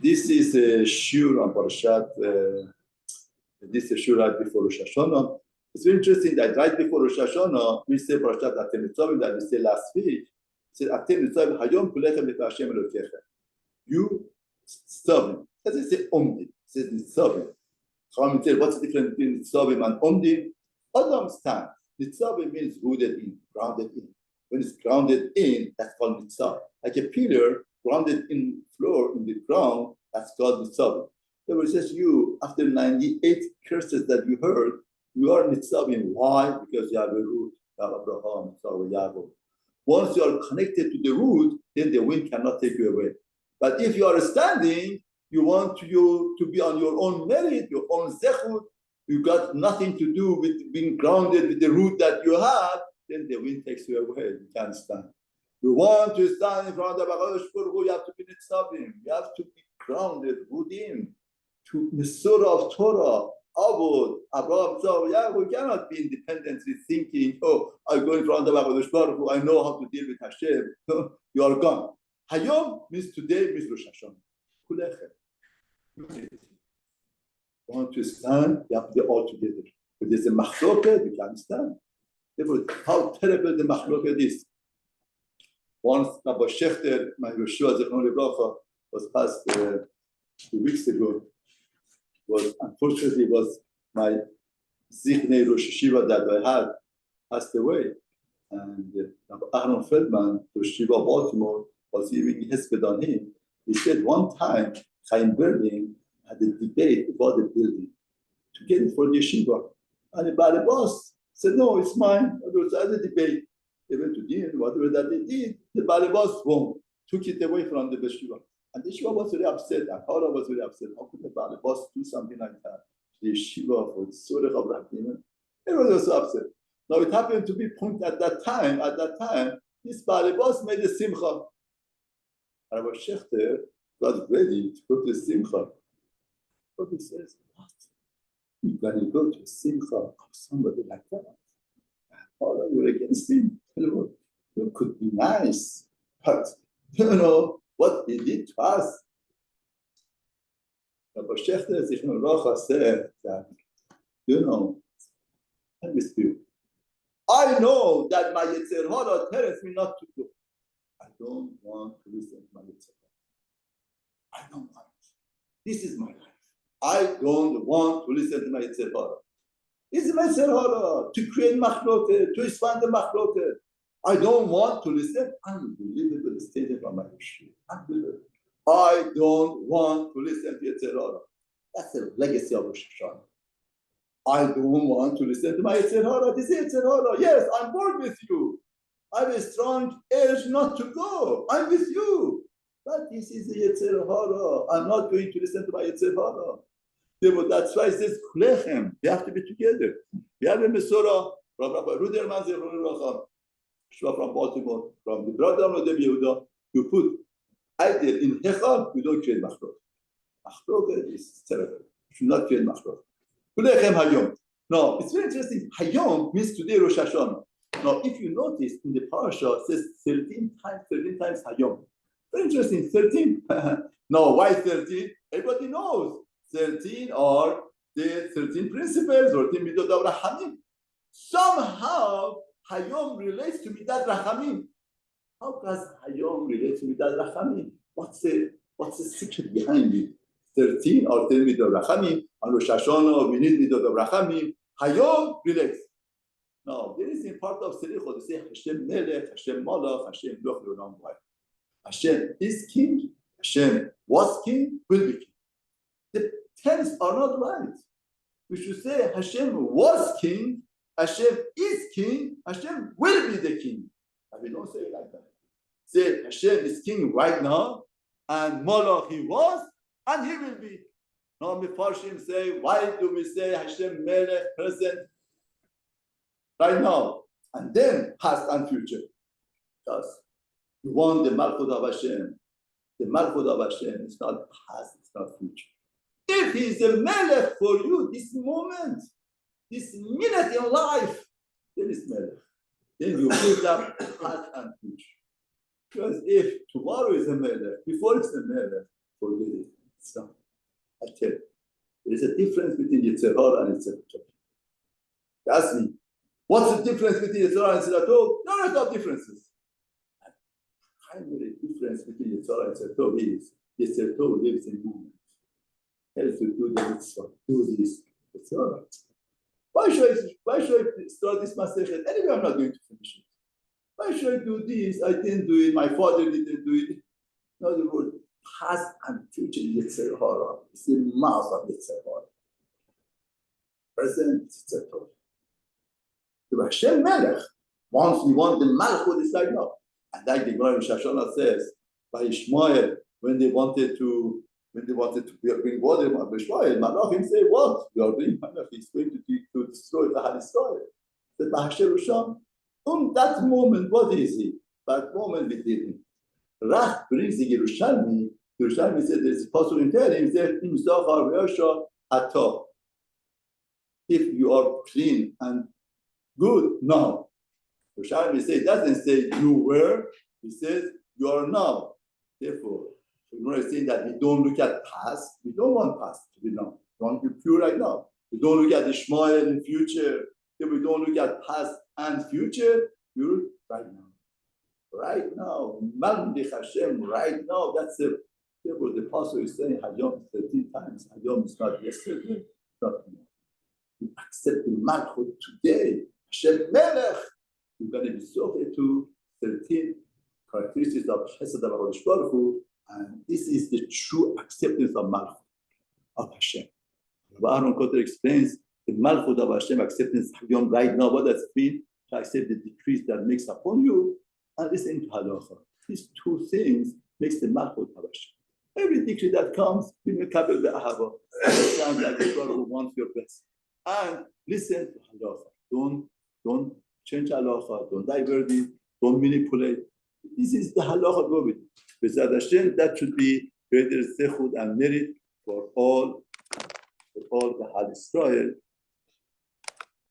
This is a shur on Parashat. This is a shur right before Rosh Hashana. It's very interesting that right before Rosh Hashana, we say Parashat Atem Nitzavim that we say last week. Said Atem Nitzavim Hayom Kulechem Lefi Hashem Elokechem. You Nitzavim. That is say Omdim. It says Nitzavim. Chachamim say what's the difference between Nitzavim and Omdim? Adam stands. Nitzavim means rooted in, grounded in. When it's grounded in, that's called Nitzavim. Like a pillar grounded in floor, in the ground, that's called Nitzavim. There was just you, after 98 curses that you heard, you are Nitzavim. Why? Because you have a root. You have Abraham, Sarah, Yaakov. Once you are connected to the root, then the wind cannot take you away. But if you are standing, you want to be on your own merit, your own zechut, you got nothing to do with being grounded with the root that you have, then the wind takes you away. You can't stand. You want to stand in front of Baruch Hu, you have to be Nitzavim. You have to be grounded, rooted to Mussar of Torah, Avod, Abraham, Sarah. We cannot be independently thinking, oh, I go in front of Baruch Hu, I know how to deal with Hashem. You are gone. Hayom means today, means Rosh Hashanah. Kulechem. You want to stand, you have to be all together. If there's a machloket, you can't stand. Therefore, how terrible the machloket is. Once Rabbi Shechter, my Rosh was passed 2 weeks ago. Unfortunately was my Zichne Rosh Yeshiva that I had passed away. And Aaron Feldman, Rosh Yeshiva Baltimore, was giving hesped on him. He said one time, Chaim Berlin had a debate about the building to get it for the yeshiva. And the boss said, no, it's mine. There was other debate. They went to din, whatever that they did, the boss won, took it away from the yeshiva. And the yeshiva was very upset, and Hara was very upset. How could the boss do something like that? The yeshiva for the Surah of Rahman. Everyone was so upset. Now it happened to be point at that time, this boss made a simcha. Rabbi Shechter got ready to go to simcha. But he says, what? You're going to go to a simcha of somebody like that? How are you against him? You could be nice, but what he did to us. Rabbi Shechter said that, I'm with you. I know that my Yetzer Hara tells me not to go. I don't want to listen to my Yetzer Hara. I don't want. This is my life. I don't want to listen to my Yetzer Hara. This is my Yetzer Hara to create machloket, to expand the machloket. I don't want to listen. Unbelievable statement from my Rosh. Unbelievable. I don't want to listen to Yetzer Hara. That's the legacy of Rosh Hashanah. I don't want to listen to my Yetzer Hara. This is Yetzer Hara. Yes, I'm born with you. I have a strong urge not to go. I'm with you. But this is the Yetzer Hara. I'm not going to listen to my Yetzer Hara. That's why it says Kulechem. They have to be together. We have a Mussar from Rabbi Ruderman from Baltimore, from the brother of the Yehuda. You put either in Hechal, you don't create Machlok. Machlok is terrible. You should not create Machlok. Kulechem Hayom. Now, it's very interesting. Hayom means today Rosh Hashanah. Now, if you notice in the parasha, it says 13 times Hayom. Very interesting, 13. Now, why 13? Everybody knows. 13 are the 13 principles, or 13 midot of Rachamim. Somehow, Hayom relates to Midat Rachamim. How does Hayom relate to Midat Rachamim? What's the secret behind it? 13 are 10 midot of Rachamim. On Rosh Hashanah, we need midot of Rachamim. Hayom relates. Now, there is in part of Selichot, they say Hashem Melech, Hashem Malach, Hashem Loch Leolam Vayim. Hashem is king, Hashem was king, will be king. The tense are not right. We should say Hashem was king, Hashem is king, Hashem will be the king. And we don't say it like that. Say Hashem is king right now, and Malach he was, and he will be. Now Mefarshim say, why do we say Hashem Melech present right now, and then past and future? Because you want the Malchut of Hashem. The Malchut of Hashem is not past, it's not future. If he is a Melech for you, this moment, this minute in life, then it's Melech. Then you build up past and future. Because if tomorrow is a Melech, before it's a Melech, forget it. It's not. I tell you, there is a difference between Yetzer Hara and Yetzer Tov. Ask me, what's the difference between Yetzer Hara and Yetzer Tov? No, there's no differences. The primary difference between Yetzer Hara and Yetzer Tov is Yetzer Tov lives in movement. Tells you to do the mitzvah, do this. Yetzer Hara. Why should I start this Masechet? Anyway, I'm not going to finish it. Why should I do this? I didn't do it. My father didn't do it. In other words, past and future Yetzer Hara. It's the mouth of Yetzer Hara. Present Yetzer Tov. The Hashem Melech. Once we want the Malchut, it's like no. And like the Gemara Hashana says, by Ishmael, when they wanted to bring water, Ishmael, Malachim say, what? We are doing Malach. He's going to destroy the Hal Israel. But by Hashem Rosham, on that moment, what is he? That moment we did him. Rach brings the Yerushalmi. Yerushalmi said there's a possible in telling him that Im Zachar Ve'osha Atah. If you are clean and good now. Yerushalmi says, doesn't say you were, he says you are now. Therefore, Gemara is saying that we don't look at past, we don't want past to be known. We want to be pure right now. We don't look at Ishmael in the future. If we don't look at past and future, pure right now. Right now, Melech Hashem, right now, that's it. Therefore, the apostle is saying Hayom 13 times. Hayom is not yesterday, not tomorrow. We accept the Malchut today. Hashem Melech. We're going to be subject to 13 characteristics of Chesed HaKadosh Baruch Hu, and this is the true acceptance of Malchut of Hashem. Aaron Kotter explains the Malchut of Hashem acceptance right now. What does it mean? To accept the decrees that makes upon you and listen to Halacha. These two things makes the Malchut of Hashem. Every decree that comes, we make kabel be'ahava. It sounds like the God who wants your best. And listen to Halacha. Don't change Halacha. Don't divert it. Don't manipulate. This is the Halacha go with. B'ezrat Hashem, that should be greater zechut and merit for all the Hal Israel.